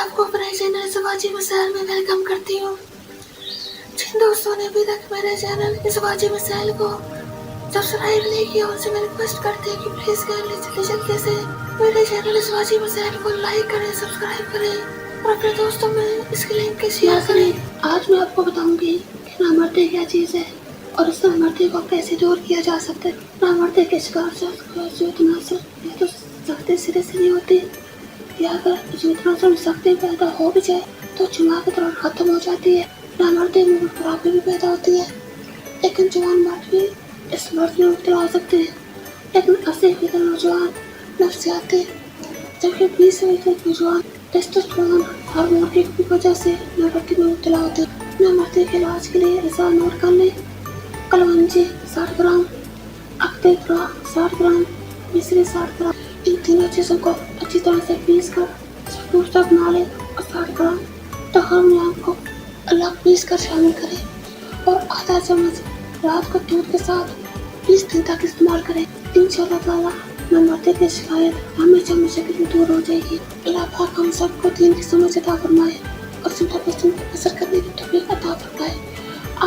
आपको अपने channel Shivaji missile में वेलकम करती हूँ। जिन दोस्तों ने अभी तक मेरे चैनल शिवाजी मिसाइल को सब्सक्राइब नहीं किया उनसे मैं रिक्वेस्ट करती हूँ कि प्लीज जल्दी से मेरे चैनल शिवाजी मिसाइल को लाइक करें, सब्सक्राइब करें और अपने दोस्तों में इसकी लिंक शेयर करें। आज मैं आपको बताऊंगी कि नामर्दी क्या चीज है और इस नामर्दी को कैसे दूर किया जा सकता है। नामर्दी के शिकार तो सख्ती सिरे से नहीं होती, या अगर जितना से शक्ति पैदा हो भी जाए तो जुआ की तरह खत्म हो जाती है। नामर्दी में खराबी भी पैदा होती है, लेकिन जवान मर्द भी इस मर्द में मुब्तला हो सकते हैं। लेकिन 80% नौजवान नफ्सियाती, जबकि 20% नौजवान टेस्टोस्टेरोन हार्मोन की वजह से नामर्दी में मुब्तला होते हैं। नामर्दी के इलाज के लिए ऐसा नोट कर लें: कलवंजी 60 ग्राम, अख्तर 60 ग्राम, मिश्री 60 ग्राम। इन तीनों चीज़ों को अच्छी तरह से पीस कर टूटा बना लें और 60 ग्राम तहम को अलग पीस कर शामिल करें और आधा चम्मच रात को दूध के साथ 20 दिन तक इस्तेमाल करें। इंशाअल्लाह ताला नामर्दी की शिकायत हमेशा हमेशा के लिए दूर हो जाएगी। अल्लाह पाक हम सबको दीन की समझ अता फरमाए और 100% असर करने की तौफीक अता फरमाए,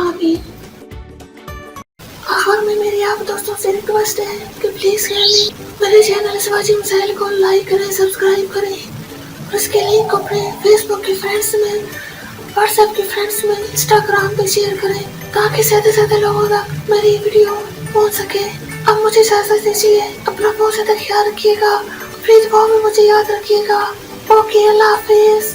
आमीन। आखिर में मेरी आप दोस्तों से रिक्वेस्ट है कि प्लीज मेरे चैनल शिवाजी मिसाइल को लाइक करें, सब्सक्राइब करें और इसके लिंक को अपने फेसबुक के फ्रेंड्स में, व्हाट्सएप के फ्रेंड्स में, इंस्टाग्राम पे शेयर करें ताकि ज्यादा से ज्यादा लोगों तक मेरी वीडियो पहुंच सके। अब मुझे इजाजत दीजिए, अपना बहुत ज्यादा ख्याल रखिएगा, प्लीज दुआ में मुझे याद रखिएगा। ओके, अल्लाह हाफिज।